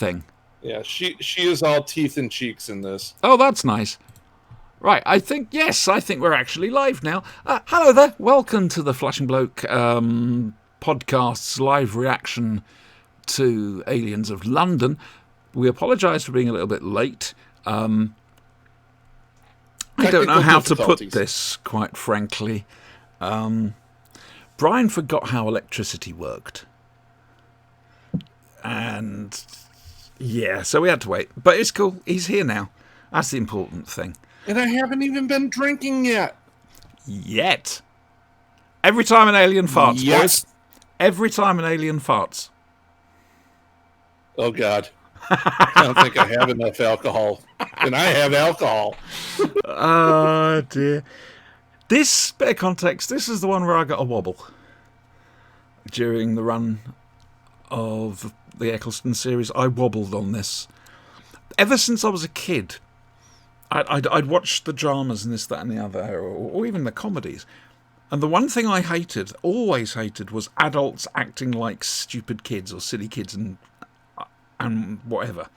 thing. Yeah, she is all teeth and cheeks in this. Oh, that's nice. Right, I think we're actually live now. Hello there, welcome to the Flushing Bloke podcast's live reaction to Aliens of London. We apologise for being a little bit late. I don't know how to put this, quite frankly. Brian forgot how electricity worked. And yeah, so we had to wait. But it's cool, he's here now. That's the important thing. And I haven't even been drinking yet. Yet. Every time an alien farts, boys. Every time an alien farts. Oh, God. I don't think I have enough alcohol. And I have alcohol. Oh, dear. This bit of context, this is the one where I got a wobble during the run of the Eccleston series. I wobbled on this. Ever since I was a kid, I'd watched the dramas and this, that and the other, or even the comedies. And the one thing I always hated, was adults acting like stupid kids or silly kids and whatever.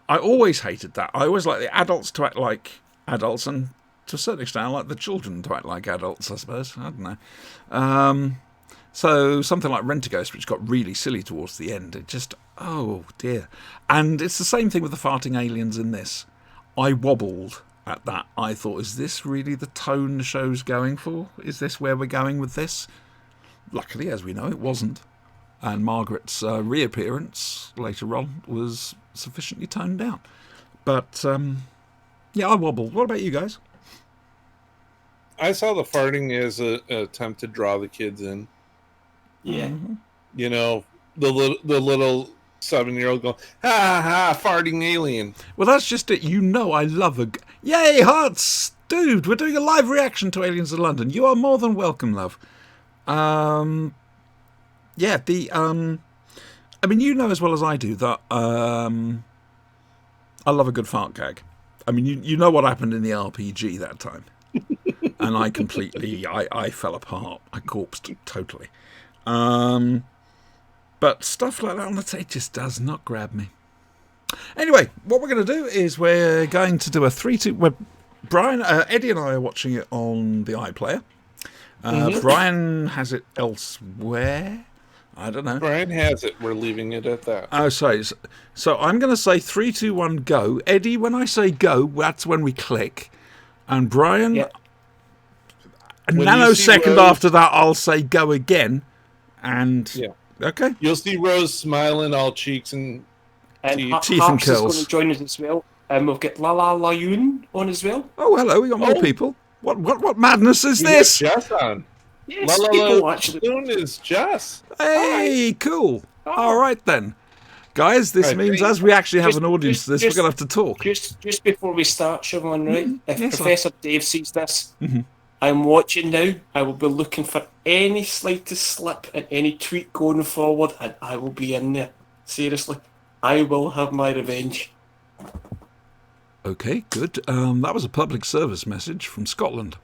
I always hated that. I always liked the adults to act like adults, and to a certain extent I like the children to act like adults, I suppose. I don't know. So something like Rent-A-Ghost, which got really silly towards the end, it just, oh dear. And it's the same thing with the farting aliens in this. I wobbled at that. I thought, is this really the tone the show's going for? Is this where we're going with this? Luckily, as we know, it wasn't. And Margaret's reappearance later on was sufficiently toned down. But, yeah, I wobbled. What about you guys? I saw the farting as an attempt to draw the kids in. Yeah. Mm-hmm. You know, the little 7-year-old going, ha ha, farting alien. Well, that's just it. You know I love a... Yay, hearts! Dude, we're doing a live reaction to Aliens of London. You are more than welcome, love. Yeah, I mean, you know as well as I do that I love a good fart gag. I mean, you know what happened in the RPG that time. And I completely... I fell apart. I corpsed totally. But stuff like that on the tape just does not grab me. Anyway, what we're going to do is we're going to do a 3-2... Brian, Eddie and I are watching it on the iPlayer. Brian has it elsewhere. I don't know. Brian has it. We're leaving it at that. Oh, sorry. So I'm going to say 3, 2, 1, go. Eddie, when I say go, that's when we click. And Brian, a nanosecond after that, I'll say go again. And okay, you'll see Rose smiling, all cheeks and teeth and curls. Is going to join us as well. We've got La Yoon on as well. Oh, hello, we got more people. What madness is this? Jess on. Yes, La Yoon is Jess. Hey, cool. All right then, guys. This means as we actually have an audience to this, we're going to have to talk. Just before we start, Siobhan, right? If Professor Dave sees this. I'm watching now. I will be looking for any slightest slip and any tweet going forward, and I will be in there. Seriously, I will have my revenge. Okay, good. That was a public service message from Scotland.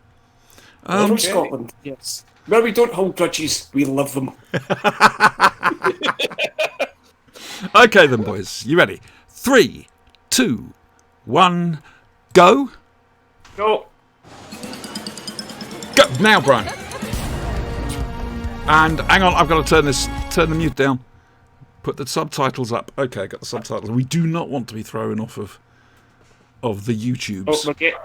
From Scotland, yes. Where we don't hold grudges, we love them. Okay then, boys. You ready? 3, 2, 1, go. Go. Go now, Brian. And hang on, I've got to turn the mute down. Put the subtitles up. Okay, I got the subtitles. We do not want to be thrown off of the YouTubes. Oh, we're getting...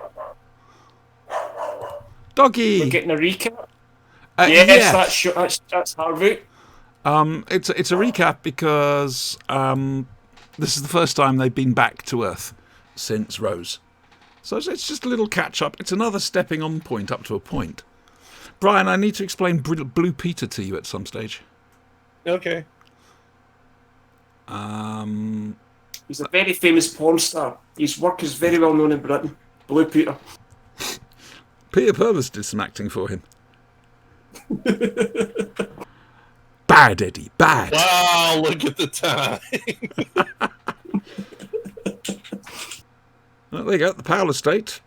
Doggy. We're getting a recap. Yes, that's Harvey. It's a recap because this is the first time they've been back to Earth since Rose. So it's just a little catch-up. It's another stepping on point up to a point. Brian, I need to explain Blue Peter to you at some stage. Okay. He's a very famous porn star. His work is very well known in Britain. Blue Peter. Peter Purvis did some acting for him. Bad, Eddie, bad. Wow, look at the time. Well, there you go, the Powell Estate,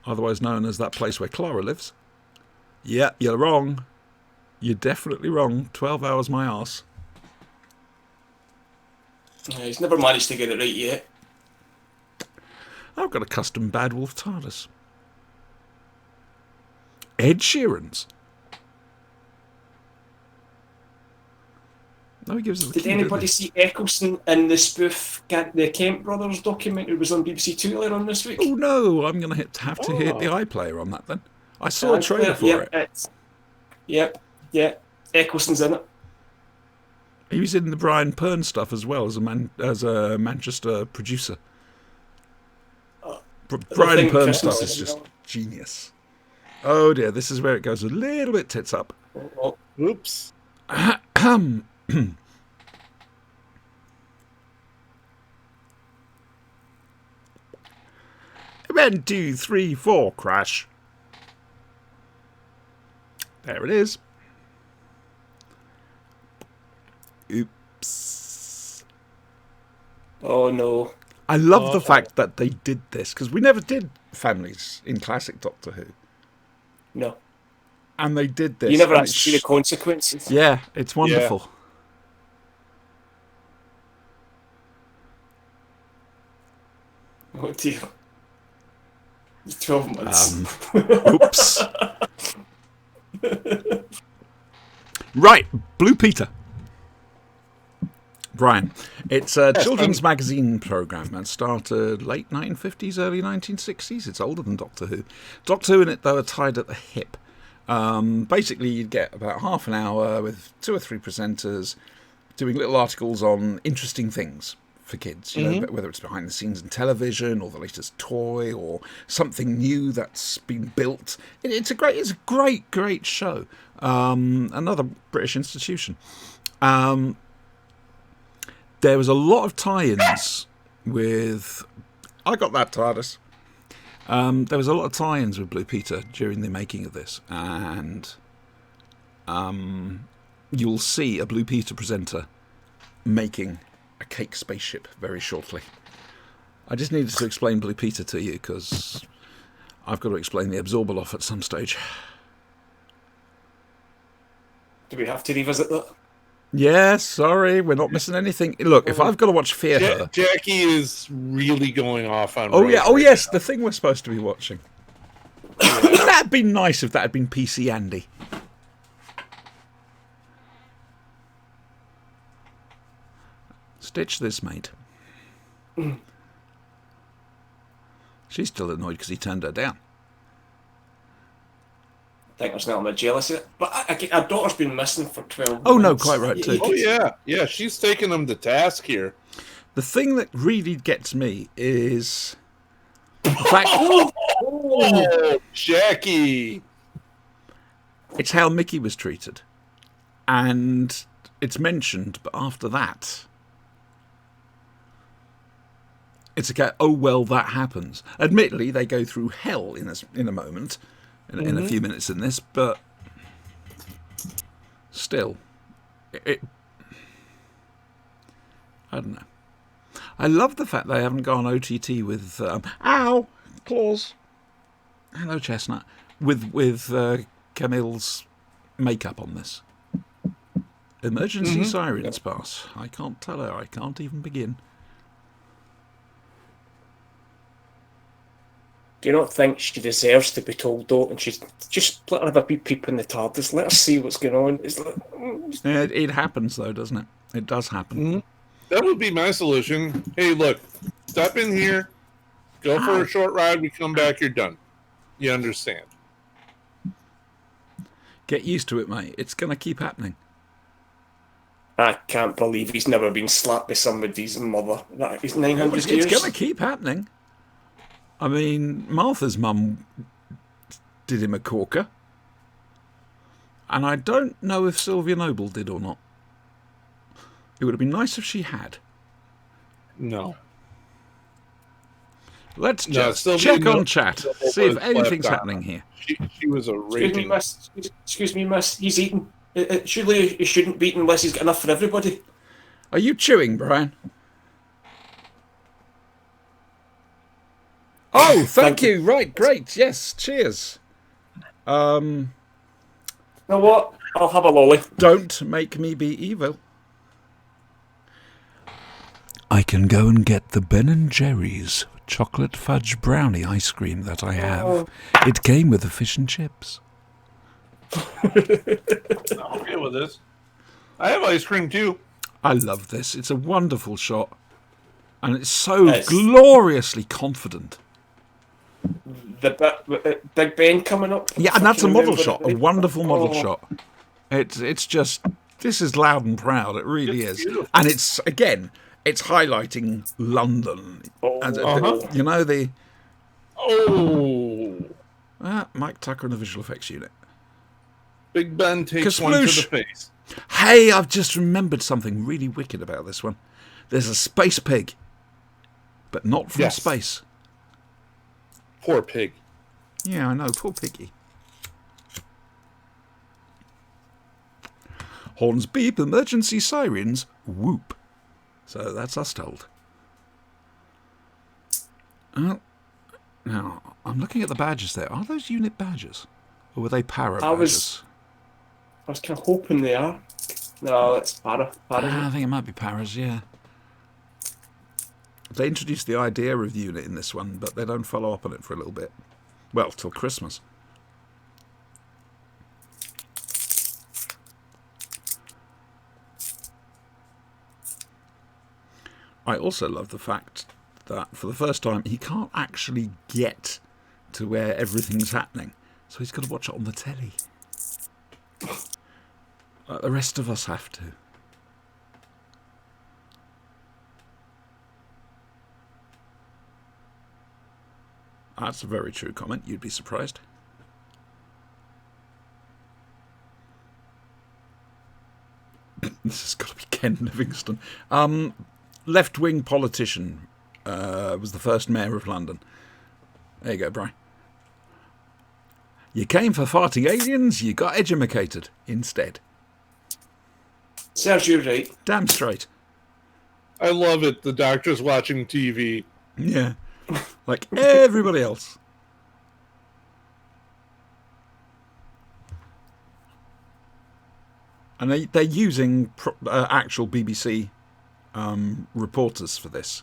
otherwise known as that place where Clara lives. Yeah, you're wrong. You're definitely wrong. 12 hours my arse. He's never managed to get it right yet. I've got a custom Bad Wolf TARDIS. Ed Sheeran's. No, he gives us the Did key, anybody see Eccleston in the spoof the Kemp Brothers documentary? It was on BBC Two earlier on this week. Oh no, I'm going to have to hit the iPlayer on that then. I saw a And, trailer for it. Yep. Eccleston's in it. He was in the Brian Pern stuff as well as a Manchester producer. Brian Pern stuff is just genius. Oh dear, this is where it goes a little bit tits up. Oops. 1, 2, 3, 4, crash. There it is. Oops. Oh no. I love the fact that they did this, because we never did families in classic Doctor Who. No. And they did this. You never actually see the consequences. Yeah, it's wonderful. Yeah. Oh dear. 12 months. Oops. Right, Blue Peter. Brian, it's a children's magazine programme that started late 1950s, early 1960s. It's older than Doctor Who. Doctor Who in it, though, are tied at the hip. Basically, you'd get about half an hour with 2 or 3 presenters doing little articles on interesting things for kids, you know, whether it's behind the scenes in television or the latest toy or something new that's been built. It's a great show. Another British institution. There was a lot of tie-ins with... I got that, TARDIS. There was a lot of tie-ins with Blue Peter during the making of this, and you'll see a Blue Peter presenter making a cake spaceship very shortly. I just needed to explain Blue Peter to you, because I've got to explain the Absorbaloff at some stage. Do we have to revisit that? Yeah, sorry, we're not missing anything. Look, if I've got to watch Fear Her... Jackie is really going off on... yes, the thing we're supposed to be watching. That'd been nice if that had been PC Andy. Stitch this, mate. She's still annoyed because he turned her down. I think there's an element of jealousy. But our daughter's been missing for 12 months. Oh, no, quite right, too. Oh, yeah. Yeah, she's taking him to task here. The thing that really gets me is... the fact... Oh, Jackie! It's how Mickey was treated. And it's mentioned, but after that... it's oh, well, that happens. Admittedly, they go through hell in a moment... in a few minutes in this, but still, I don't know. I love the fact they haven't gone OTT with ow claws. Hello, Chestnut. With Camille's makeup on this. Emergency sirens pass. I can't tell her. I can't even begin. Do you not think she deserves to be told, though? And she's just let her have a wee peep in the TARDIS. Let her see what's going on. It's like, Yeah, it happens, though, doesn't it? It does happen. That would be my solution. Hey, look, step in here, go for a short ride, we come back, you're done. You understand? Get used to it, mate. It's going to keep happening. I can't believe he's never been slapped by somebody's mother. That is 900 years. It's going to keep happening. I mean, Martha's mum did him a corker. And I don't know if Sylvia Noble did or not. It would have been nice if she had. No. Let's just check on chat. See if anything's happening here. She was a raging... Excuse me, miss. He's eating. Surely he shouldn't be eating unless he's got enough for everybody. Are you chewing, Brian? Oh, thank you. Right, great. Yes, cheers. You know what? I'll have a lolly. Don't make me be evil. I can go and get the Ben & Jerry's chocolate fudge brownie ice cream that I have. Oh. It came with the fish and chips. I'm okay with this. I have ice cream too. I love this. It's a wonderful shot. And it's so Yes. gloriously confident. The Big Ben coming up. Yeah, and that's a Fucking model remember shot, a the- wonderful model Oh. shot. It's just, this is loud and proud. It really It's is. beautiful. And it's, again, it's highlighting London. Oh. And, Uh-huh. you know, the Oh, Mike Tucker and the visual effects unit. Big Ben takes one to Kasploosh. the face. Hey, I've just remembered something really wicked about this one. There's a space pig, but not from Yes. space. Poor pig. Yeah, I know, poor piggy. Horns beep, emergency sirens whoop. So that's us told. Now, I'm looking at the badges there. Are those unit badges? Or were they para I was- badges? I was kind of hoping they are. No, it's para. I think it might be paras, yeah. They introduced the idea of unit in this one, but they don't follow up on it for a little bit. Well, till Christmas. I also love the fact that for the first time he can't actually get to where everything's happening, so he's got to watch it on the telly. The rest of us have to. That's a very true comment. You'd be surprised. This has got to be Ken Livingstone. Left-wing politician was the first mayor of London. There you go, Brian. You came for farting aliens, you got edumacated instead. Serves you right. Damn straight. I love it. The doctor's watching TV. Yeah. Like everybody else. And they're using actual BBC reporters for this.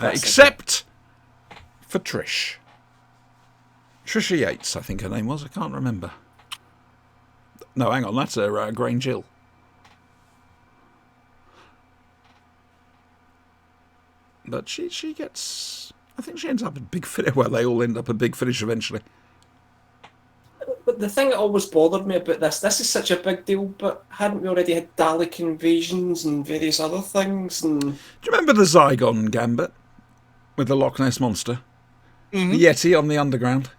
Except for Trish. Trisha Yates, I think her name was. I can't remember. No, hang on. That's her Grange Hill. But she gets... I think she ends up at Big Finish. Well, they all end up at Big Finish eventually. But the thing that always bothered me about this is such a big deal, but hadn't we already had Dalek invasions and various other things? And Do you remember the Zygon Gambit? With the Loch Ness Monster? Mm-hmm. The Yeti on the underground?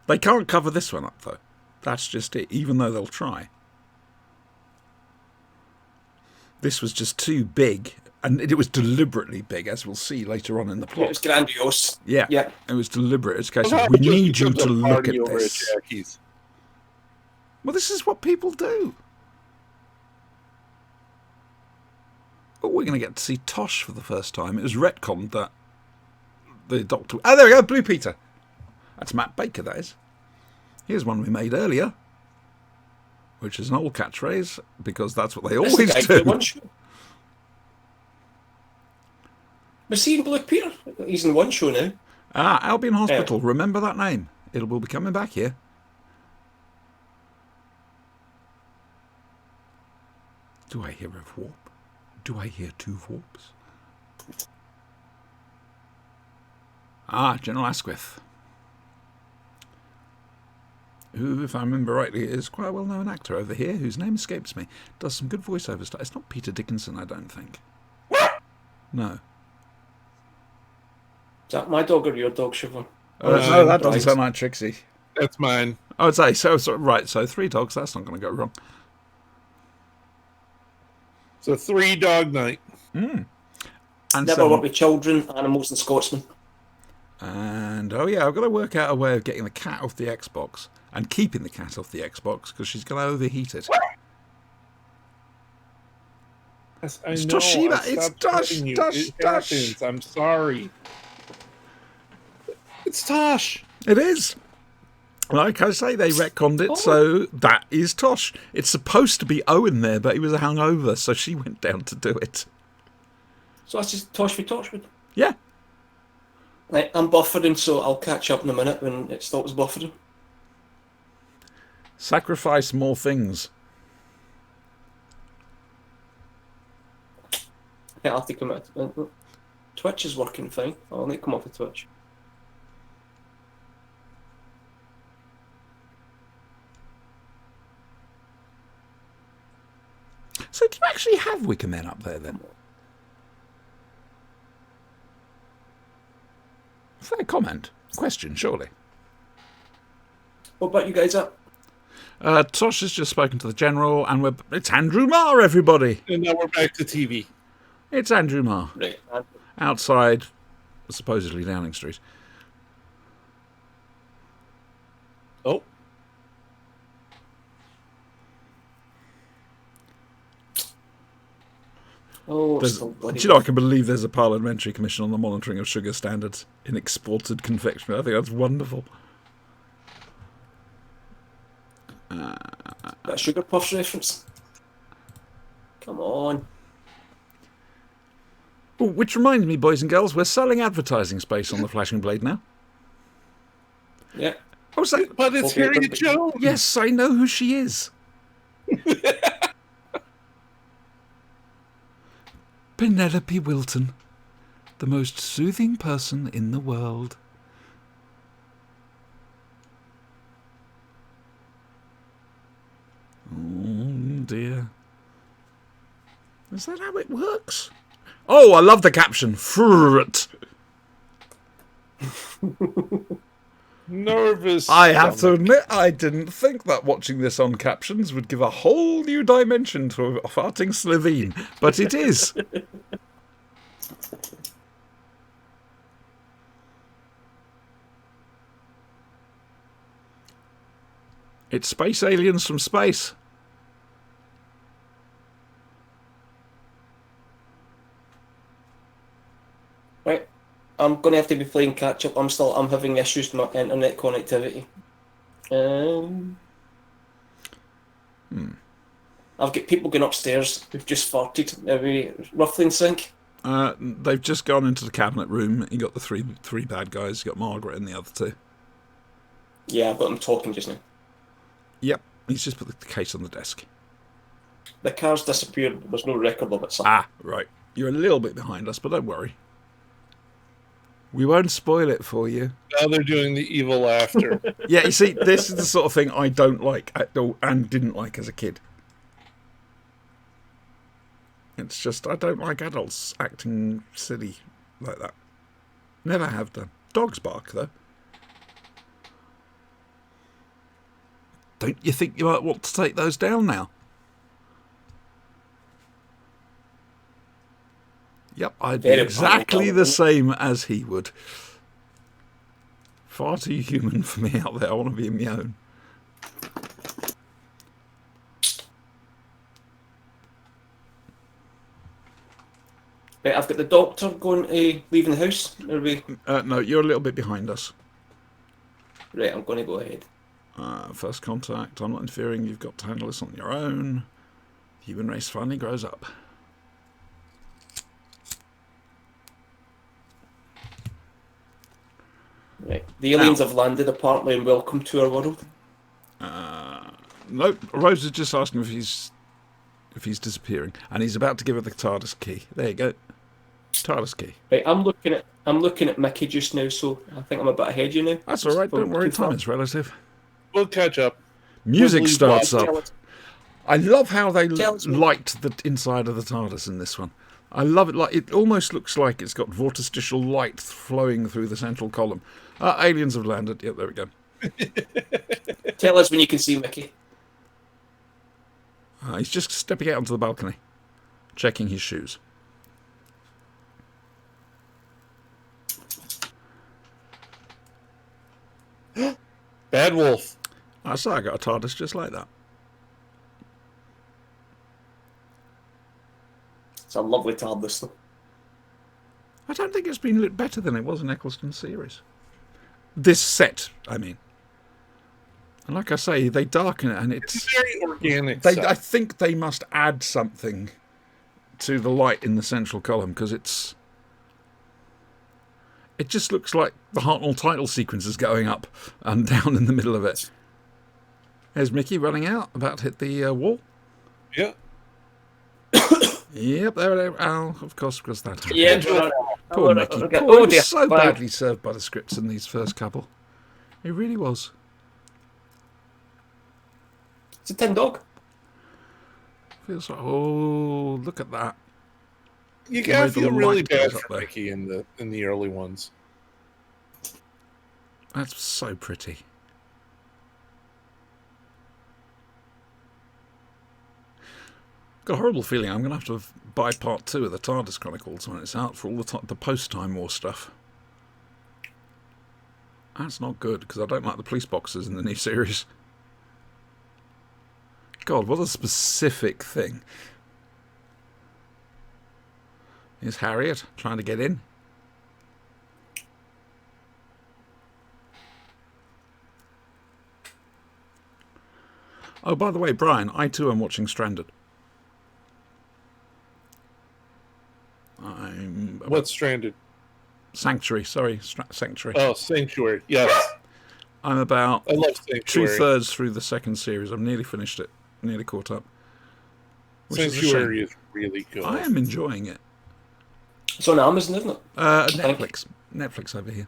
They can't cover this one up, though. That's just it, even though they'll try. This was just too big, and it was deliberately big, as we'll see later on in the it plot. was grandiose. Yeah, Yeah. it was deliberate. It's a case Well, of, we just need you becomes to a look party at over this. Jackie's. Well, this is what people do. Oh, we're going to get to see Tosh for the first time. It was retconned that the Doctor... Oh, there we go, Blue Peter. That's Matt Baker, that is. Here's one we made earlier, which is an old catchphrase, because that's what they That's always the guy for the do. one show. Was he in Blue Peter? He's in the one show now. Albion Hospital. Remember that name. It will be coming back here. Do I hear a warp? Do I hear two warps? General Asquith. Who, if I remember rightly, is quite a well-known actor over here, whose name escapes me. Does some good voiceover stuff. It's not Peter Dickinson, I don't think. No. Is that my dog or your dog, Siobhan? No, that doesn't right. sound like Trixie. That's mine. I would say, so right, so 3 dogs, that's not going to go wrong. It's a 3-dog night. And Never work with children, animals, and Scotsmen. And oh yeah, I've got to work out a way of getting the cat off the Xbox and keeping the cat off the Xbox because she's going to overheat it. Yes, I It's know. Toshiba. I It's stopped Tosh, telling you. Tosh, It Tosh. happens. I'm sorry. It's Tosh. It is. Like I say, they retconned it, Oh. so that is Tosh. It's supposed to be Owen there, but he was hungover, so she went down to do it. So that's just Tosh with Torchwood. Yeah. Right, I'm buffering, so I'll catch up in a minute when it stops buffering. Sacrifice more things. Yeah, I'll have to come out. Twitch is working fine. I'll need to come off of Twitch. So do you actually have Wicker Men up there then? Fair comment. Question, surely. What about you guys up? Tosh has just spoken to the General, and it's Andrew Marr, everybody. And now we're back to TV. It's Andrew Marr. Right. Outside, supposedly Downing Street. Oh. Oh, Do still bloody. you know, I can believe there's a parliamentary commission on the monitoring of sugar standards in exported confectionery. I think that's wonderful. That Sugar Puffs reference. Come on. Oh, which reminds me, boys and girls, we're selling advertising space on the Flashing Blade now. Yeah. Oh, is that? But it's Okay, Harriet but- Jones. Yes, I know who she is. Penelope Wilton, the most soothing person in the world. Oh dear. Is that how it works? Oh, I love the caption. Fruit. Nervous. I have to stomach. admit, I didn't think that watching this on captions would give a whole new dimension to a farting Slovene, but it is. It's space aliens from space. Right. I'm going to have to be playing catch up. I'm having issues with my internet connectivity. I've got people going upstairs who've just farted. Are we roughly in sync? They've just gone into the cabinet room. You got the three bad guys. You got Margaret and the other two. Yeah, I've got them talking just now. Yep, he's just put the case on the desk. The car's disappeared. There's no record of it. So. Ah, right. You're a little bit behind us, but don't worry. We won't spoil it for you. Now they're doing the evil laughter. Yeah, you see, this is the sort of thing I don't like and didn't like as a kid. It's just, I don't like adults acting silly like that. Never have done. Dogs bark, though. Don't you think you might want to take those down now? Yep, I'd be Very exactly funny. the same as he would. Far too human for me out there. I want to be in my own. Right, I've got the doctor going to leaving the house. Are we? No, you're a little bit behind us. Right, I'm going to go ahead. First contact, I'm not interfering. You've got to handle this on your own. The human race finally grows up. Right, the aliens have landed apparently and welcome to our world. Nope, Rose is just asking if he's disappearing, and he's about to give her the TARDIS key. There you go, TARDIS key. Right, I'm looking at Mickey just now, so I think I'm a bit ahead of you now. That's all right. Don't worry, Too far. time is relative. We'll catch up. Music We'll starts watch. up. I love how they Tells me. light the inside of the TARDIS in this one. I love it. Like it almost looks like it's got vorticistical light flowing through the central column. Aliens have landed. Yep, there we go. Tell us when you can see Mickey. He's just stepping out onto the balcony, checking his shoes. Bad Wolf. I say I got a TARDIS just like that. It's a lovely TARDIS though. I don't think it's been lit better than it was in Eccleston series. This set, I mean. And like I say, they darken it, and It's very organic. I think they must add something to the light in the central column, because it just looks like the Hartnell title sequence is going up and down in the middle of it. There's Mickey running out, about to hit the wall. Yeah. Yep, there. Oh, of course, because that happened. Yeah, Poor Mickey. Okay. Poor, he was Dear. so Bye. badly served by the scripts in these first couple. He really was. It's a tin dog. Feels like, oh, look at that. You The way gotta the feel really light goes bad up for there. Mickey in the early ones. That's so pretty. Got a horrible feeling I'm going to have to buy part 2 of the TARDIS Chronicles when it's out for all the post-Time War stuff. That's not good, because I don't like the police boxes in the new series. God, what a specific thing. Here's Harriet trying to get in. Oh, by the way, Brian, I too am watching Stranded. What's Stranded? Sanctuary, sorry, Sanctuary. Oh, Sanctuary. Yes. I'm about I love Sanctuary. 2/3 through the second series. I'm nearly finished it, nearly caught up. Which is a Sanctuary shame. is really good. I am enjoying it. It's on Amazon, isn't it? Netflix. Netflix over here.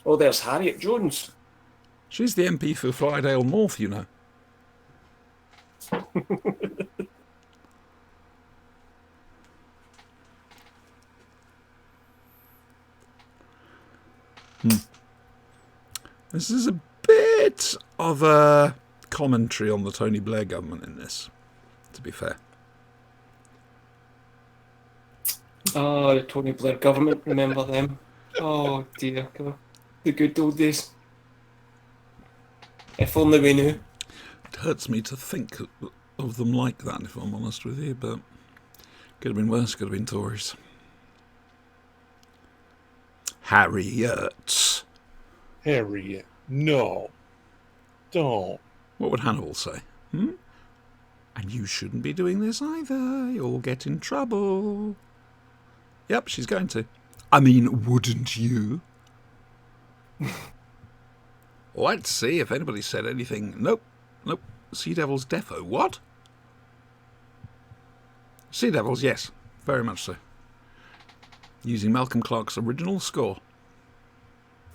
Oh, there's Harriet Jones. She's the MP for Flydale North, you know. This is a bit of a commentary on the Tony Blair government in this, to be fair. Oh, the Tony Blair government, remember them? Oh dear, God. The good old days. If only we knew. It hurts me to think of them like that, if I'm honest with you, but could have been worse, could have been Tories. Harriet. Harriet. No. Don't. What would Hannibal say? And you shouldn't be doing this either. You'll get in trouble. Yep, she's going to. I mean, wouldn't you? Let's see if anybody said anything. Nope. Sea Devils defo. What? Sea Devils, yes. Very much so. Using Malcolm Clark's original score.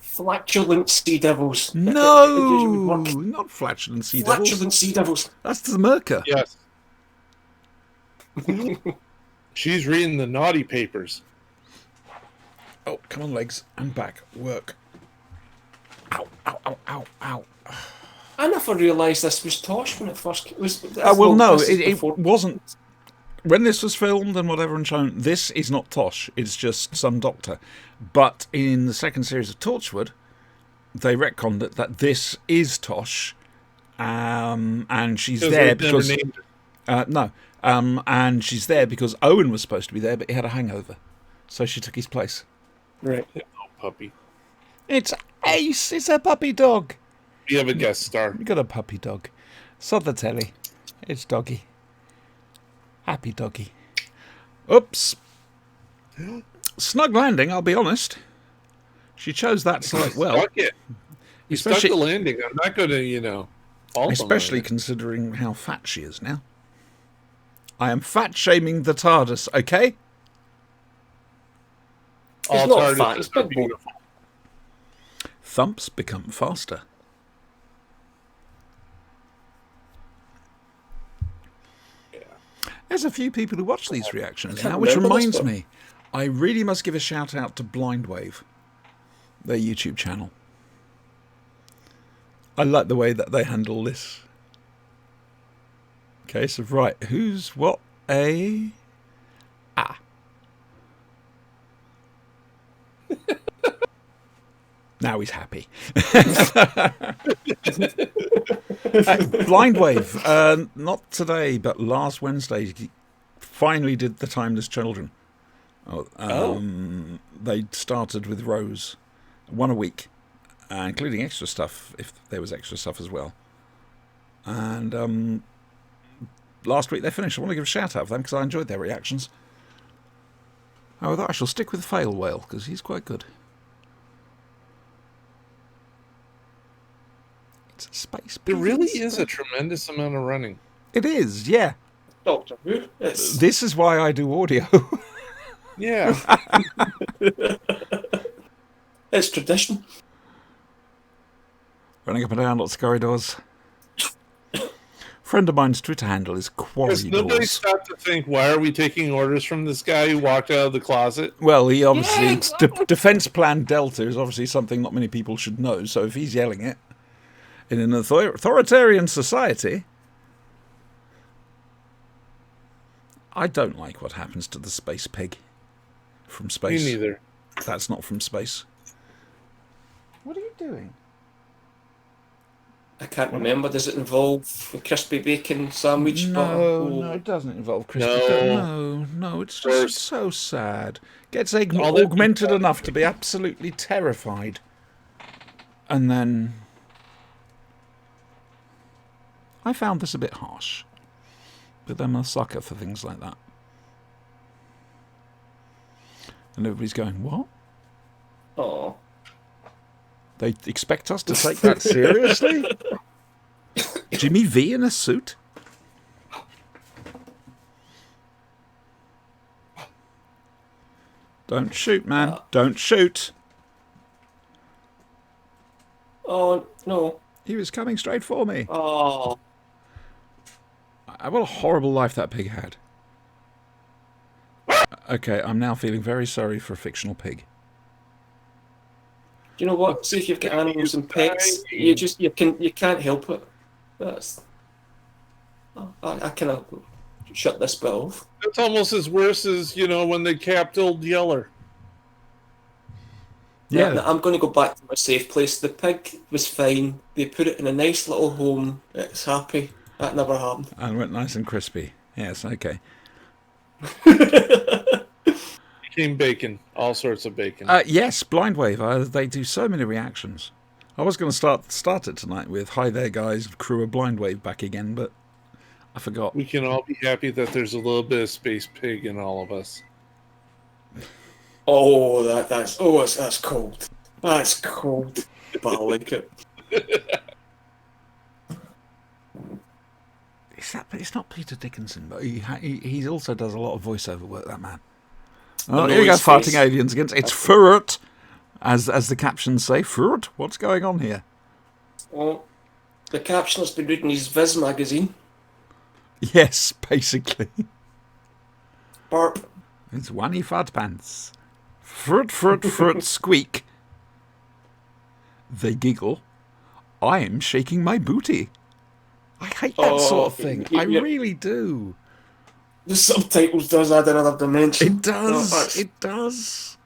Flatulent sea devils. No! Not flatulent sea devils. Flatulent sea devils. That's the Merca. Yes. She's reading the naughty papers. Oh, come on, legs and back. Work. Ow, ow, ow, ow, ow. I never realised this was Tosh when it first came. Well, no, it wasn't. When this was filmed and whatever and shown, this is not Tosh. It's just some doctor. But in the second series of Torchwood, they retconned it that this is Tosh, and she's there because and she's there because Owen was supposed to be there, but he had a hangover, so she took his place. Right. Oh, puppy. It's Ace. It's a puppy dog. You have a guest star. You got a puppy dog. Sod the telly. It's Doggy. Happy Doggy. Oops. Snug landing, I'll be honest. She chose that site well. Stuck it. You stuck the landing. I'm not going to, fault especially considering how fat she is now. I am fat-shaming the TARDIS, okay? It's not fat, it's big bone. Thumps become faster. There's a few people who watch these reactions now, which reminds me, I really must give a shout out to Blindwave, their YouTube channel. I like the way that they handle this. Okay, so right, who's what? Now he's happy. Blindwave, not today, but last Wednesday, he finally did the Timeless Children. they started with Rose, one a week, including extra stuff if there was extra stuff as well. And last week they finished. I want to give a shout out for them because I enjoyed their reactions. However, I shall stick with Fail Whale because he's quite good. It's a space. There really is a tremendous amount of running. It is, yeah. Doctor Who. This is why I do audio. Yeah. It's tradition. Running up and down lots of corridors. Friend of mine's Twitter handle is Has nobody Quarry stopped to think, why are we taking orders from this guy who walked out of the closet? Well, he obviously... Yeah, exactly. Defence Plan Delta is obviously something not many people should know, so if he's yelling it in an authoritarian society... I don't like what happens to the space pig from space. Me neither. That's not from space. What are you doing? I can't remember. Does it involve a crispy bacon sandwich? No, it doesn't involve crispy. No, it's just so sad. Gets augmented enough to be absolutely terrified. And then... I found this a bit harsh. But I'm a sucker for things like that. And everybody's going, what? Oh. They expect us to take that seriously? Jimmy V in a suit? Don't shoot, man. Don't shoot. Oh, no. He was coming straight for me. Oh. What a horrible life that pig had. Okay, I'm now feeling very sorry for a fictional pig. Do you know what? See, if you've got animals and pets, you can't help it. That's... I kind of shut this bit off. It's almost as worse as, when they capped Old Yeller. Yeah. Now, I'm going to go back to my safe place. The pig was fine. They put it in a nice little home. It's happy. That never happened. And went nice and crispy. Yes, okay. Became bacon. All sorts of bacon. Yes, Blind Wave. They do so many reactions. I was going to start it tonight with, hi there guys, crew of Blind Wave back again, but I forgot. We can all be happy that there's a little bit of space pig in all of us. Oh, that's cold. That's cold. But I like it. It's not Peter Dickinson, but he also does a lot of voiceover work, that man. Oh, here we go, farting aliens against... It's Furret, as the captions say. Furret? What's going on here? Well, the caption has been reading his Viz magazine. Yes, basically. Burp. It's Wanny Fat Pants. Fruit, squeak. They giggle. I'm shaking my booty. I hate that sort of thing. I really do. The subtitles does add another dimension. It does. It does.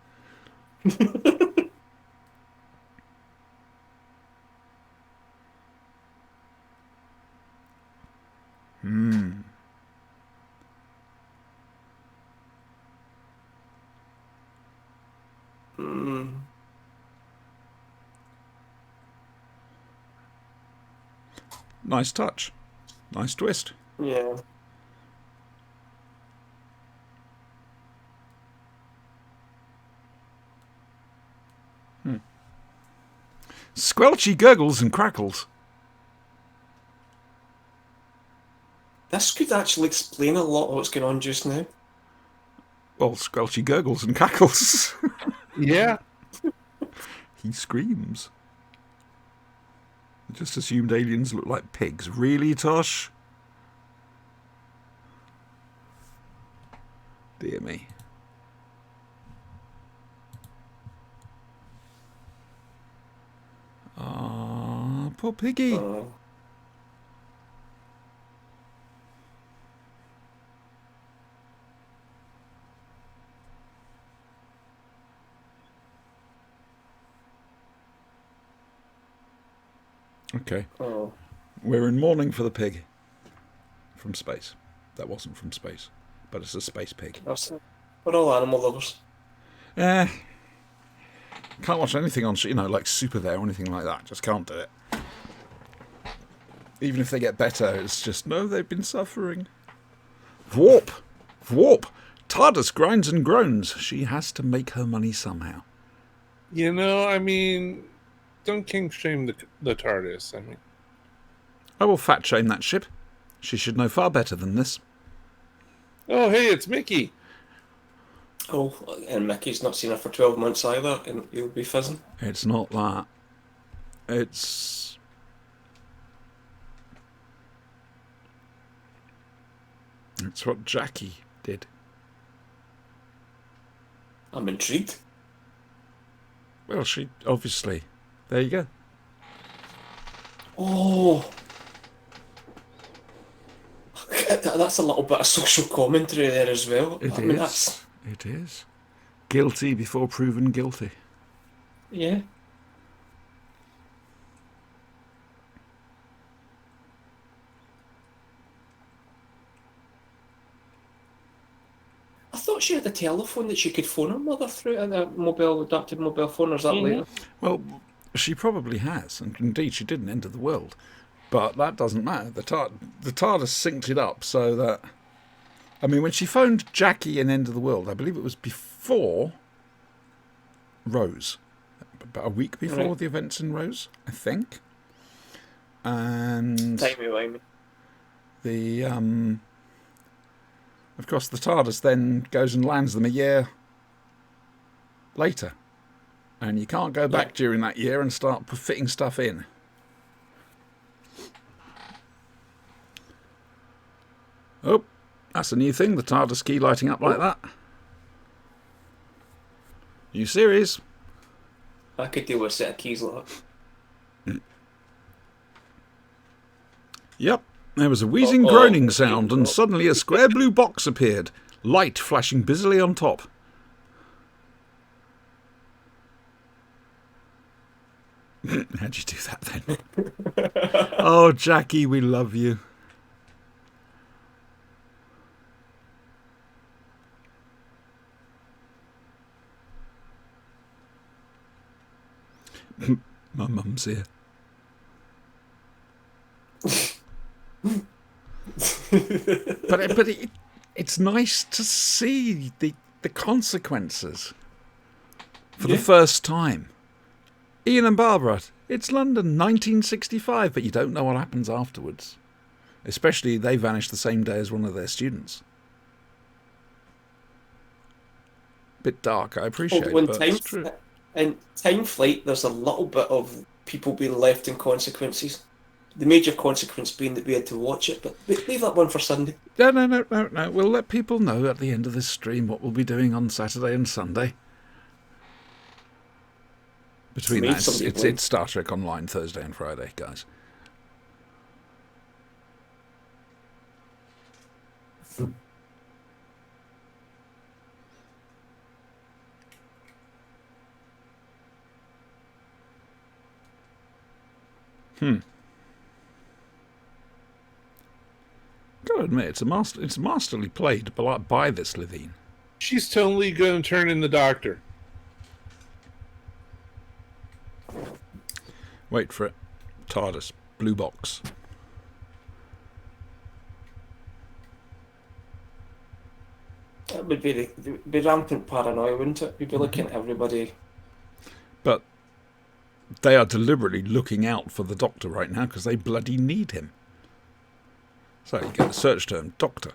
Nice touch. Nice twist. Yeah. Squelchy gurgles and crackles. This could actually explain a lot of what's going on just now. Well, Squelchy gurgles and cackles. Yeah. He screams. I just assumed aliens look like pigs. Really, Tosh? Dear me. Ah, poor piggy. Okay. Oh. We're in mourning for the pig. From space. That wasn't from space. But it's a space pig. We're all animal lovers. Eh, Can't watch anything on, like Super There or anything like that. Just can't do it. Even if they get better, it's just, no, they've been suffering. Warp! Warp! TARDIS grinds and groans. She has to make her money somehow. I mean, don't king shame the TARDIS. I mean, I will fat shame that ship. She should know far better than this. oh, hey, it's Mickey. Oh, and Mickey's not seen her for 12 months either, and he'll be fizzing. It's not that. It's what Jackie did. I'm intrigued. Well, she obviously. There you go. Oh, that's a little bit of social commentary there as well. It is. Guilty before proven guilty. Yeah. I thought she had a telephone that she could phone her mother through, and a adapted mobile phone, or is that later? Well, she probably has, and indeed she didn't enter the world. But that doesn't matter. The TARDIS synced it up so that... I mean, when she phoned Jackie in End of the World, I believe it was before Rose. About a week before the events in Rose, I think. And... Timey-wimey. Of course, the TARDIS then goes and lands them a year later. And you can't go back during that year and start fitting stuff in. Oh, that's a new thing, the TARDIS key lighting up like that. New series. I could deal with a set of keys like that. Yep. There was a wheezing groaning sound, and suddenly a square blue box appeared, light flashing busily on top. How'd you do that then? Oh, Jackie, we love you. My mum's here. but it's nice to see the consequences for the first time. Ian and Barbara, it's London, 1965, but you don't know what happens afterwards. Especially they vanished the same day as one of their students. Bit dark, I appreciate, but it's true. In Time Flight, there's a little bit of people being left in consequences. The major consequence being that we had to watch it, but leave that one for Sunday. No. We'll let people know at the end of this stream what we'll be doing on Saturday and Sunday. Between that, it's Star Trek Online Thursday and Friday, guys. Gotta admit, it's masterly played by this Levine. She's totally going to turn in the Doctor. Wait for it. TARDIS. Blue box. That would be the rampant paranoia, wouldn't it? We'd be looking at everybody. But they are deliberately looking out for the Doctor right now because they bloody need him. So you get the search term Doctor,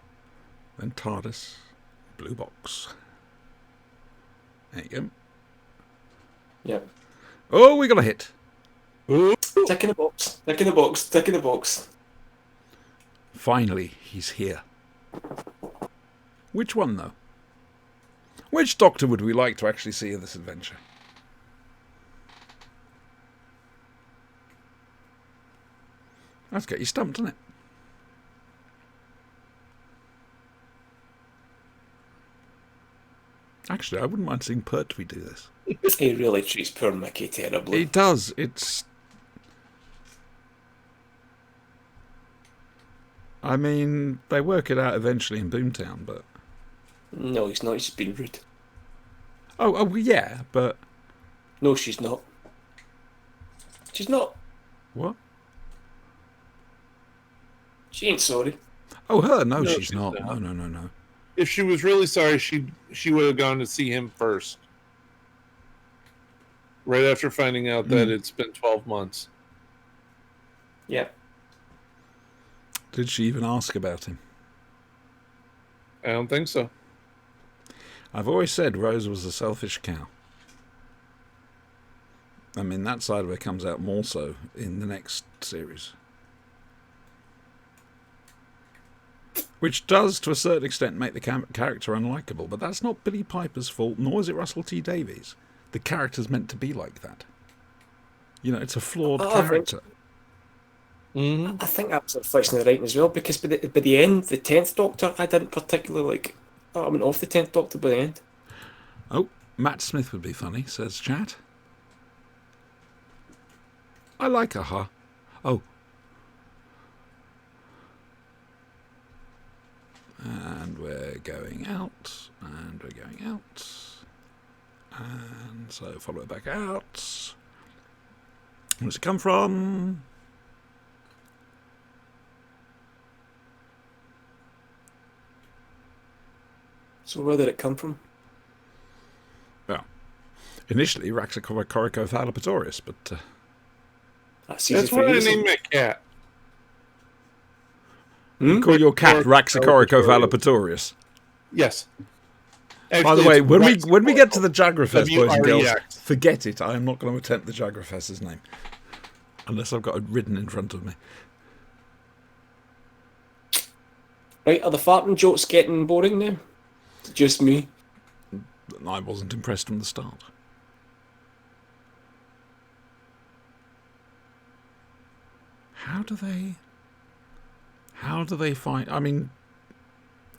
then TARDIS, blue box. There you go. Yep. Oh, we got a hit. Tick in the box. Tick in the box. Tick in the box. Finally, he's here. Which one, though? Which Doctor would we like to actually see in this adventure? That's get you stumped, doesn't it? Actually, I wouldn't mind seeing Pertwee do this. He really treats poor Mickey terribly. He does. It's... I mean, they work it out eventually in Boomtown, but... No, he's not. He's been rude. Oh, yeah, but No, she's not. She's not. What? She ain't sorry. Oh, her? No, No, she's she's not. not. No. If she was really sorry, she would have gone to see him first. Right after finding out that it's been 12 months. Yeah. Did she even ask about him? I don't think so. I've always said Rose was a selfish cow. I mean, that side of her comes out more so in the next series. Which does, to a certain extent, make the character unlikable. But that's not Billy Piper's fault, nor is it Russell T Davies. The character's meant to be like that. You know, it's a flawed character. I think that was unfortunately writing as well, because by the end, the 10th Doctor, I didn't particularly like. Oh, I went off the 10th Doctor by the end. Oh, Matt Smith would be funny, says chat. I like Aha. Oh. And we're going out. And we're going out. And so follow it back out. Where's it come from? So where did it come from? Well, initially Raxacoricothalapatorius, but... That's what I named my cat. You call your cat Raxacoricothalapatorius? Yes. By Actually, the way, it's when we get to the Jagrafess, boys and girls, WREX. forget it. I am not going to attempt the Jagrafess's name. Unless I've got it written in front of me. Right, are the farting jokes getting boring now? Just me. I wasn't impressed from the start. How do they find... I mean,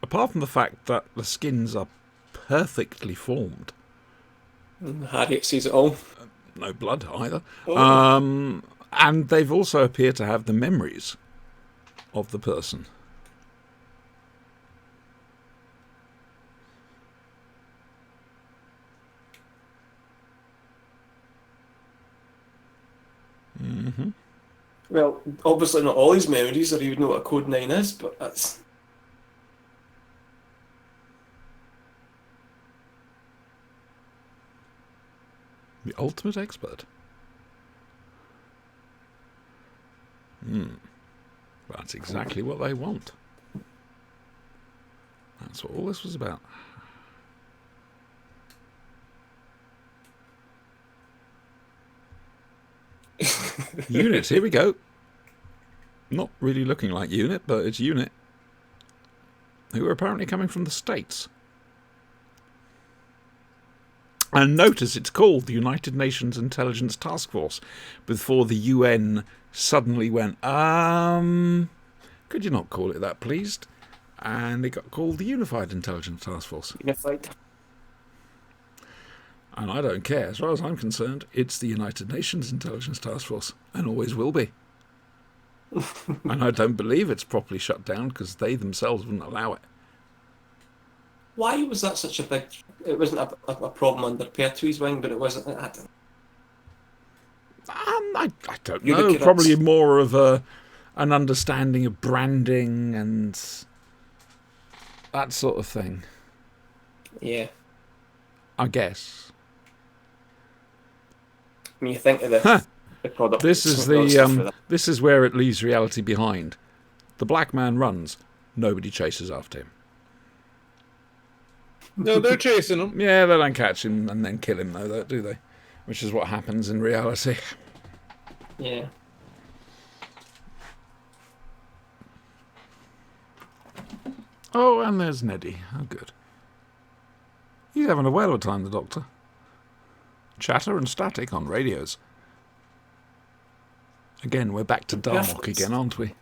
apart from the fact that the skins are perfectly formed. Harriet sees it all. No blood either. Oh. And they've also appear to have the memories of the person. Mm-hmm. Well, obviously not all his memories, or he would know what a code 9 is, but that's... The ultimate expert. That's exactly what they want. That's what all this was about. Unit, here we go. Not really looking like Unit, but it's Unit. Who are apparently coming from the States. And notice it's called the United Nations Intelligence Task Force before the UN suddenly went, could you not call it that, please? And it got called the Unified Intelligence Task Force. Unified. And I don't care. As far as I'm concerned, it's the United Nations Intelligence Task Force, and always will be. And I don't believe it's properly shut down because they themselves wouldn't allow it. Why was that such a big... It wasn't a problem under Pertwee's wing, but it wasn't... I don't know. Probably more of an understanding of branding and that sort of thing. Yeah. I guess. I mean, you think of the product... This is where it leaves reality behind. The black man runs. Nobody chases after him. No, they're chasing him. Yeah, they don't catch him and then kill him, though, do they? Which is what happens in reality. Yeah. Oh, and there's Neddy. Oh, good. He's having a whale of a time, the Doctor. Chatter and static on radios. Again, we're back to Darmok again, aren't we?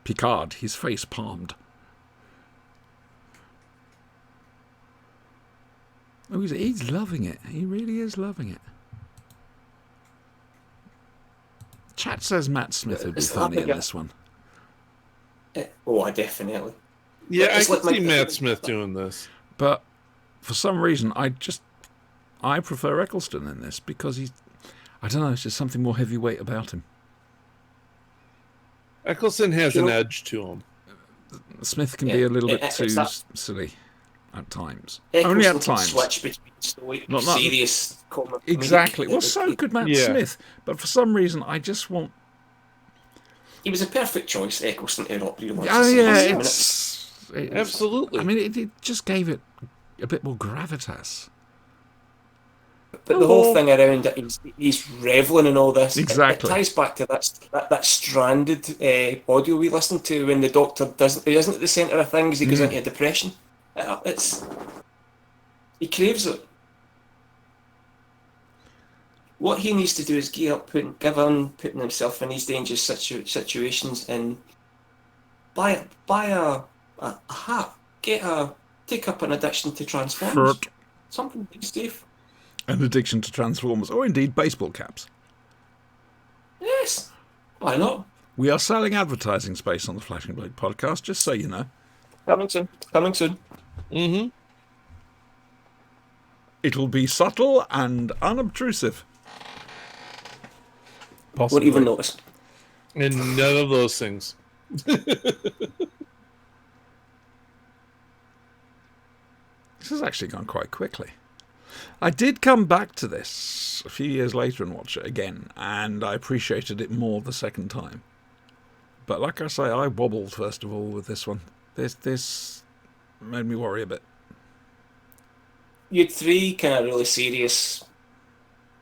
Picard, his face palmed. Oh, he's loving it. He really is loving it. Chat says Matt Smith would be funny in this one. Oh, definitely. Yeah, I can see Matt Smith doing this. But for some reason, I I prefer Eccleston in this because I don't know, it's just something more heavyweight about him. Eccleston has an edge to him. Smith can be a little bit too silly at times. Eccleston Only at can times. switch between stoic, Not serious, comic. Exactly. Well, so could Matt Smith, but for some reason, I just want. He was a perfect choice, Eccleston, to not really. Oh yeah, absolutely. I mean, it just gave it a bit more gravitas. But the whole thing around it, he's reveling in all this. Exactly. It ties back to that stranded audio we listened to when the Doctor isn't at the centre of things. He goes into a depression. He craves it. What he needs to do is give up putting himself in these dangerous situations and buy a hat, take up an addiction to Transformers. Something safe. An addiction to Transformers, or indeed baseball caps. Yes, why not? We are selling advertising space on the Flashing Blade podcast, just so you know. Coming soon. Mm-hmm. It'll be subtle and unobtrusive. Possibly. Won't even notice. And none of those things. This has actually gone quite quickly. I did come back to this a few years later and watch it again, and I appreciated it more the second time. But like I say, I wobbled first of all with this one. This made me worry a bit. You had 3 kind of really serious,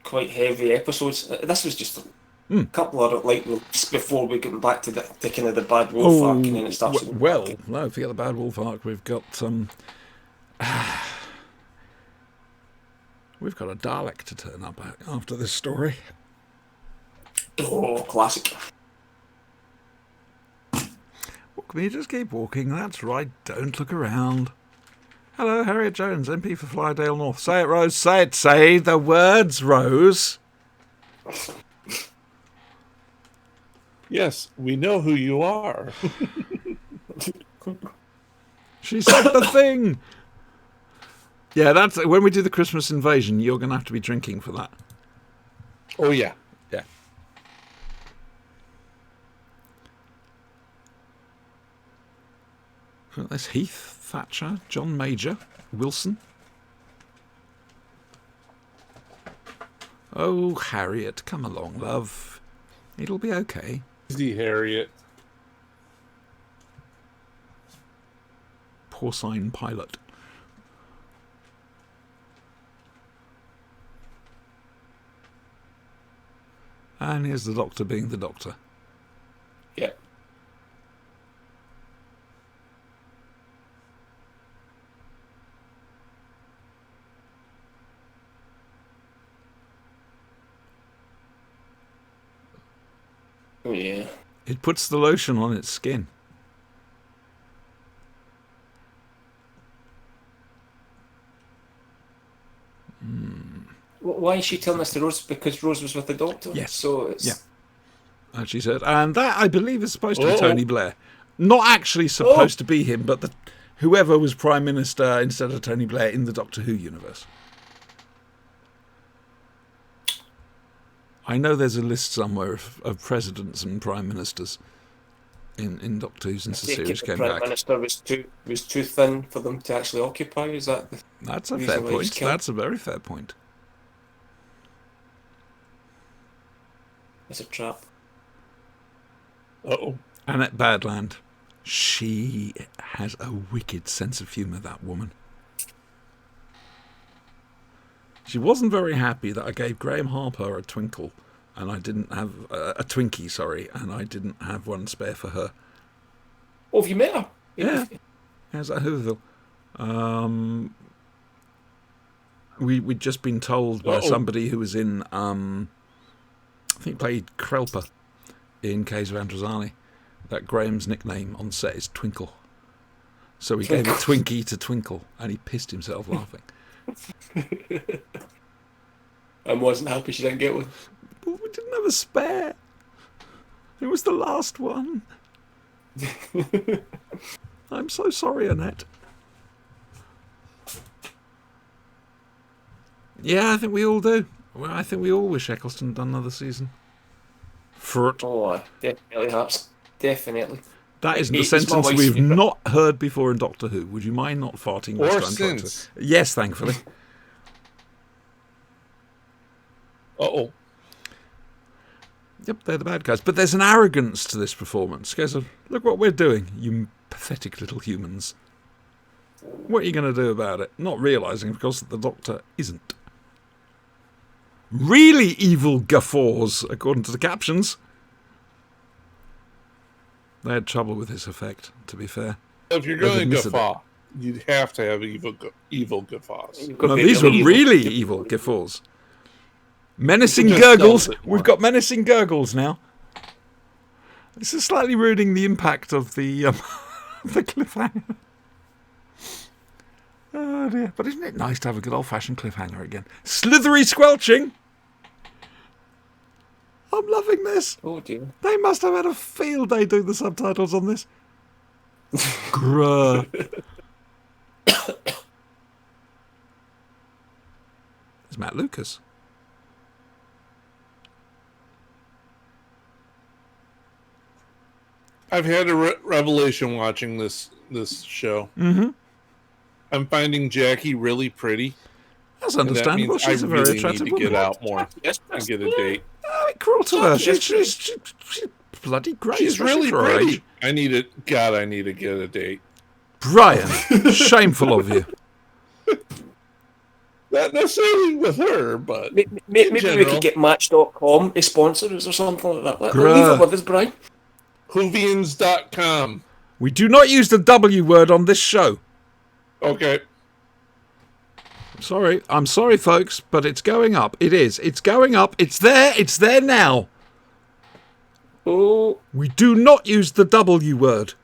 quite heavy episodes. This was just a couple of light wolves before we get back to the kind of the bad wolf arc, and then it starts. No, forget the bad wolf arc. We've got we've got a Dalek to turn up after this story. Oh, classic. Walk me, just keep walking. That's right. Don't look around. Hello, Harriet Jones, MP for Flydale North. Say it, Rose. Say it. Say the words, Rose. Yes, we know who you are. She said the thing. Yeah, that's when we do the Christmas invasion. You're going to have to be drinking for that. Oh yeah, yeah. There's Heath, Thatcher, John Major, Wilson. Oh, Harriet, come along, love. It'll be okay. Easy, Harriet. Porcine pilot. And here's the Doctor being the Doctor. Yeah. Oh yeah. It puts the lotion on its skin. Why is she telling us to Rose? Because Rose was with the Doctor. Yes. So it's... Yeah. As she said, and that I believe is supposed to be Tony Blair. Not actually supposed to be him, but whoever was Prime Minister instead of Tony Blair in the Doctor Who universe. I know there's a list somewhere of presidents and prime ministers in Doctor Who since the series came back. The Prime Minister was too thin for them to actually occupy. Is that? That's a fair point. That's a very fair point. It's a trap. Uh-oh. Annette Badland. She has a wicked sense of humour, that woman. She wasn't very happy that I gave Graham Harper a twinkle, and I didn't have a Twinkie, sorry, and I didn't have one spare for her. Oh, have you met her? Yeah. How's that Hooverville? We'd just been told by somebody who was in, I think played Krelper in Caves of Androzani, that Graham's nickname on set is Twinkle. So we gave a Twinkie to Twinkle, and he pissed himself laughing. I wasn't happy she didn't get one. But we didn't have a spare. It was the last one. I'm so sorry, Annette. Yeah, I think we all do. Well, I think we all wish Eccleston had done another season. Fruit. Oh, definitely, Hearts. Definitely. That isn't a It's my sentence wife's we've favourite. not heard before in Doctor Who. Would you mind not farting Or next time, Doctor? since. Yes, thankfully. Uh-oh. Yep, they're the bad guys. But there's an arrogance to this performance. Guys, look what we're doing, you pathetic little humans. What are you going to do about it? Not realising, of course, that the Doctor isn't. Really evil guffaws, according to the captions. They had trouble with this effect, to be fair. If you're They've going to admitted guffaw, you'd have to have evil guffaws. You've got No, to be these were evil. really evil guffaws. Menacing Just gurgles. sells it more. We've got menacing gurgles now. This is slightly ruining the impact of the the cliffhanger. Oh dear. But isn't it nice to have a good old-fashioned cliffhanger again? Slithery squelching. I'm loving this. Oh dear. They must have had a field day doing the subtitles on this. Grr. There's Matt Lucas. I've had a revelation watching this show. Mm-hmm. I'm finding Jackie really pretty. That's And that understandable. means She's I a very really attractive need to woman. get out more Yes, and get a date. Oh, it cruel to her. Yes, She's bloody great. She's especially really for her pretty. age. I need it. God, I need to get a date. Brian, shameful of you. Not necessarily with her, but Maybe we general. could get Match.com to sponsor us or something like that. Grr. Leave it with us, Brian. Whovians.com. We do not use the W word on this show. Okay. I'm sorry, folks, but it's going up. It is. It's going up. It's there. It's there now. Oh, We do not use the W word.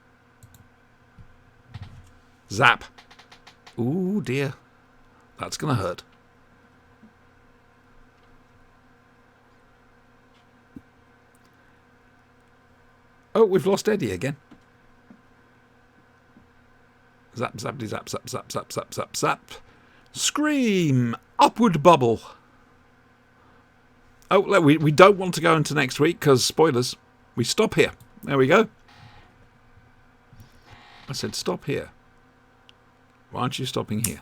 Zap. Ooh, dear. That's going to hurt. Oh, we've lost Eddie again. Zap, zappity, zap, zap, zap, zap, zap, zap, zap. Scream. Upward bubble. Oh, look, we don't want to go into next week because, spoilers, we stop here. There we go. I said stop here. Why aren't you stopping here?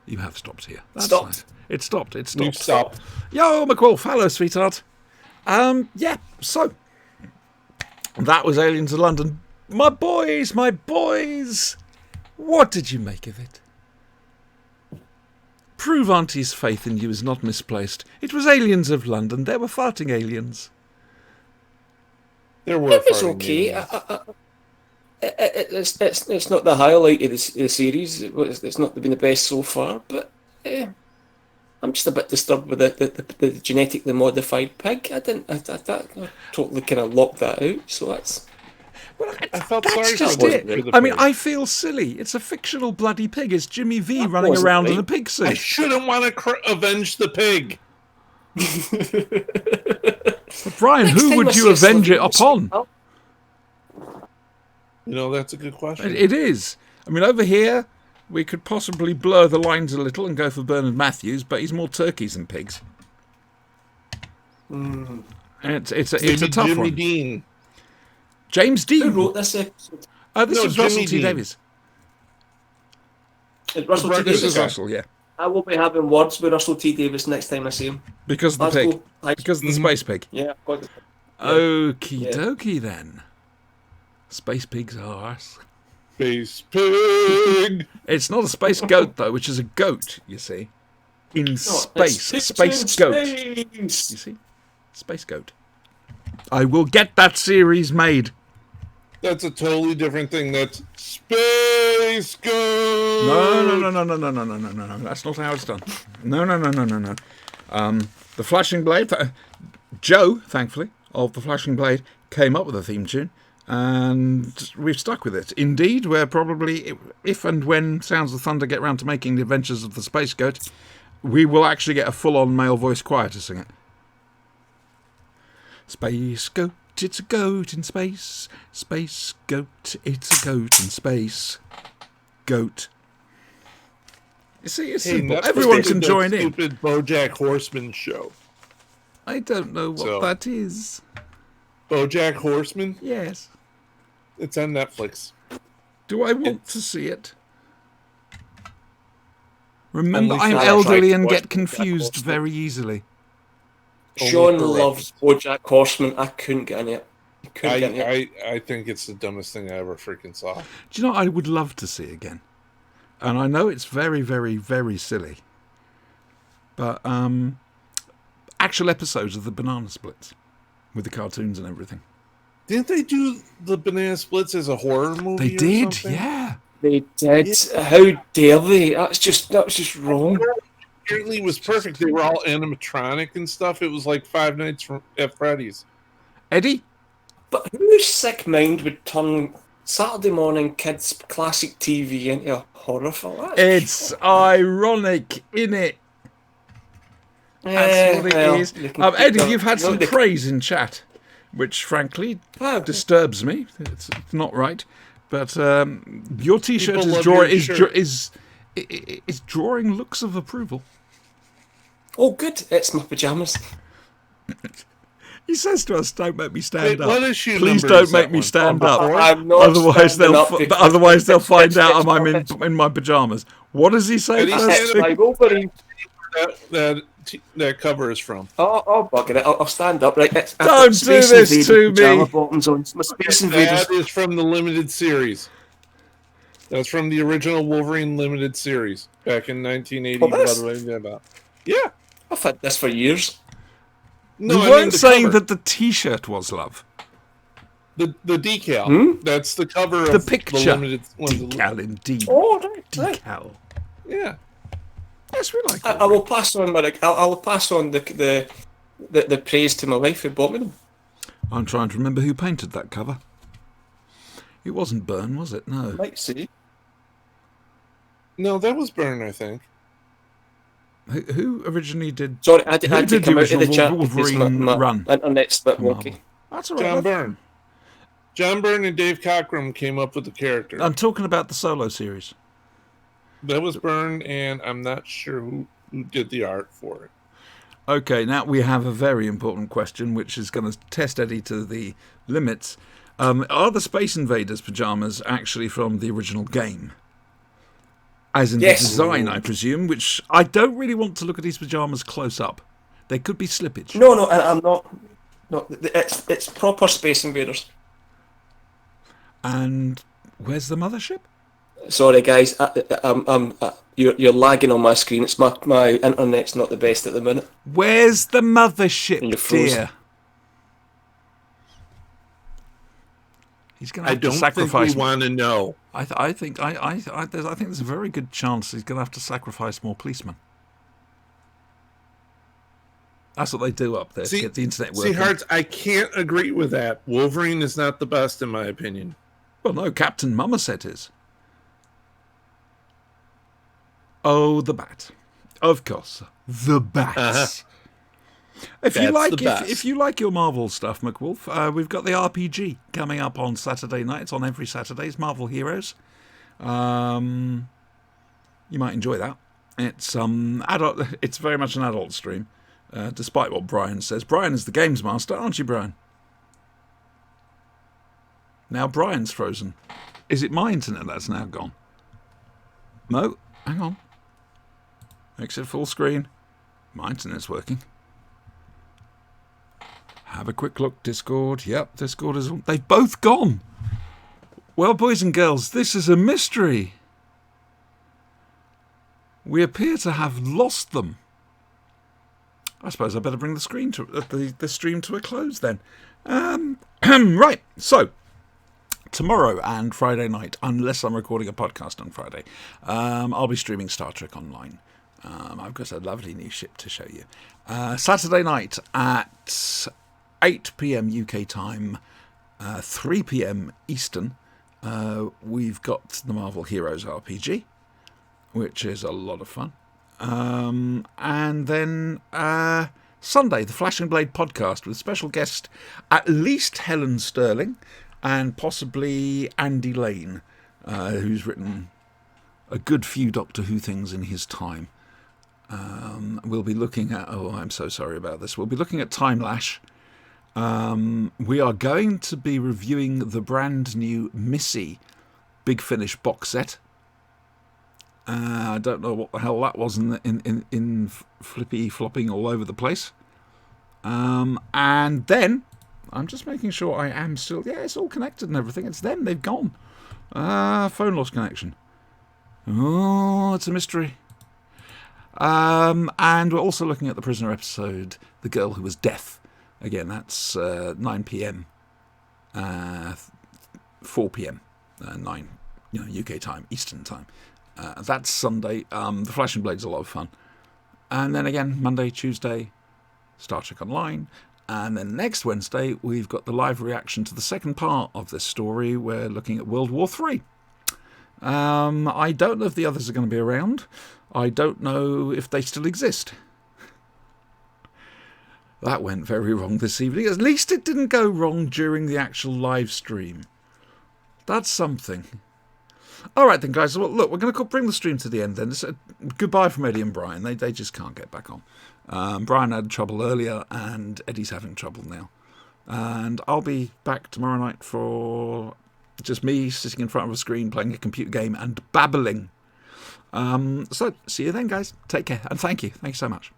You have stopped here. That's Stopped. nice. It stopped. It You stopped. stop. Yo, McWolf. Hello, sweetheart. Yeah, so that was Aliens of London. My boys. What did you make of it? Prove Auntie's faith in you is not misplaced. It was Aliens of London. They were farting aliens. There were it was farting okay. aliens. It's not the highlight of the series. It's not been the best so far, but I'm just a bit disturbed with the genetically modified pig. I totally kind of locked that out. So that's. Well, I felt that's sorry just for it. the I mean, pig. I feel silly. It's a fictional bloody pig. It's Jimmy V That running wasn't around in right. a pig I suit. shouldn't want to avenge the pig. But Brian, Next who time would I you see a avenge it Slovene upon? speak, You know, that's a good question. It is. I mean, over here, we could possibly blur the lines a little and go for Bernard Matthews, but he's more turkeys than pigs. And it's a Maybe tough Jimmy one. Dean. James Who Dean. wrote this episode? This No, is Russell Jimmy T Dean. Davies. Russell T. This This Davis. is guy. Russell, yeah. I will be having words with Russell T. Davis next time I see him. Because of the Let's pig. go. Like, Because of the space pig. yeah, quite- Okie Yeah. dokie then. Space pig's arse. Space pig. It's not a space goat, though, which is a goat, you see. In No, space. it's Space in goat. space. You see? Space goat. I will get that series made. That's a totally different thing. That's Space Goat. No. That's not how it's done. No. The Flashing Blade. Joe, thankfully, of the Flashing Blade, came up with a theme tune, and we've stuck with it. Indeed, we're probably, if and when Sounds of Thunder get round to making the Adventures of the Space Goat, we will actually get a full-on male voice choir to sing it. Space goat, it's a goat in space. Space goat, it's a goat in space. Goat. You see, it's Hey, simple. Netflix Everyone did can that join in. Stupid BoJack Horseman show. I don't know what that is. BoJack Horseman? Yes. It's on Netflix. Do I want to see it? Remember, Only I'm for- elderly Right, and watch get BoJack confused Horseman. very easily. Sean for loves BoJack Horseman. I couldn't get in it. I think it's the dumbest thing I ever freaking saw. Do you know what I would love to see again? And I know it's very, very, very silly. But actual episodes of the Banana Splits with the cartoons and everything. Didn't they do the Banana Splits as a horror movie? They did, or something? yeah. They did. How dare they? That was just wrong. Apparently, it was perfect. They were all animatronic and stuff. It was like Five Nights at Freddy's. Eddie? But whose sick mind would turn Saturday morning kids' classic TV into a horror film? It's ironic, innit? That's what it is. Eddie, you've had some praise in chat, which frankly disturbs me. It's not right. But your T-shirt is drawing looks of approval. Oh, good. It's my pajamas. He says to us, "Don't make me stand up. What issue Please number don't is make that me one? stand Oh, up. I'm not Otherwise, standing up because otherwise they'll find out it's- I'm in my pajamas." What does he say? Eddie, first? It's my Wolverine. That cover is from. Oh, bugger it. I'll stand up. Right, I've Don't got do Space this Invaders to me. pajama bottoms on. My Space Invaders. That is from the limited series. That's from the original Wolverine limited series back in 1980. Oh, this? Yeah. I've had this for years. No, We I mean weren't the saying cover. that the T-shirt was love. The decal. That's the cover The of picture. the limited one. Decal, indeed. Oh, right. Decal. Yeah. Yes, we like I will pass on I will pass on the praise to my wife who bought me them. I'm trying to remember who painted that cover. It wasn't Byrne, was it? No. Might see. No, that was Byrne, I think. Who originally did? Sorry, I had to did come the out of the original chat because Wolverine my run? internet's a bit Marvel? wonky. That's all right. John love. Byrne. John Byrne and Dave Cockrum came up with the character. I'm talking about the solo series. That was Byrne, and I'm not sure who did the art for it. Okay, now we have a very important question, which is going to test Eddie to the limits. Are the Space Invaders pajamas actually from the original game? As in Yes. the design, I presume, which I don't really want to look at these pajamas close up. They could be slippage. No, I'm not. No, it's proper Space Invaders. And where's the mothership? Sorry, guys. You're lagging on my screen. It's my internet's not the best at the minute. Where's the mothership, You're frozen. dear? He's going to I have to don't sacrifice. think we want to know. I think there's a very good chance he's going to have to sacrifice more policemen. That's what they do up there to get the internet working. See, Hearts, I can't agree with that. Wolverine is not the best, in my opinion. Well, no, Captain Mummerset is. Oh, the bat. Of course. The bats. Uh-huh. If you That's like the best. if you like your Marvel stuff, McWolf, we've got the RPG coming up on Saturday night. It's on every Saturdays, Marvel Heroes. You might enjoy that. It's adult. It's very much an adult stream, despite what Brian says. Brian is the games master, aren't you, Brian? Now Brian's frozen. Is it my internet that's now gone? No, hang on. Exit full screen. My internet's working. Have a quick look, Discord. Yep, Discord is... They've both gone. Well, boys and girls, this is a mystery. We appear to have lost them. I suppose I better bring the screen to the stream to a close then. Right, so tomorrow and Friday night, unless I'm recording a podcast on Friday, I'll be streaming Star Trek Online. I've got a lovely new ship to show you. Saturday night at 8 p.m. UK time, 3 p.m. Eastern, we've got the Marvel Heroes RPG, which is a lot of fun. And then Sunday, the Flash and Blade podcast with special guest at least Helen Sterling and possibly Andy Lane, who's written a good few Doctor Who things in his time. We'll be looking at... Oh, I'm so sorry about this. We'll be looking at Time Lash. We are going to be reviewing the brand new Missy Big Finish box set. I don't know what the hell that was in flippy flopping all over the place. And then I'm just making sure I am still... Yeah, it's all connected and everything. It's them. They've gone. Phone lost connection. Oh, it's a mystery. And we're also looking at the Prisoner episode, The Girl Who Was Death. Again, that's 9 p.m. 4 p.m. 9, UK time, Eastern time. That's Sunday. The Flash and Blade's a lot of fun. And then again, Monday, Tuesday, Star Trek Online. And then next Wednesday, we've got the live reaction to the second part of this story. We're looking at World War III. I don't know if the others are going to be around. I don't know if they still exist. That went very wrong this evening. At least it didn't go wrong during the actual live stream. That's something. All right then, guys. Well, look, we're going to bring the stream to the end then. Goodbye from Eddie and Brian. They just can't get back on. Brian had trouble earlier, and Eddie's having trouble now. And I'll be back tomorrow night for just me sitting in front of a screen playing a computer game and babbling. So, see you then, guys. Take care, and thank you. Thank you so much.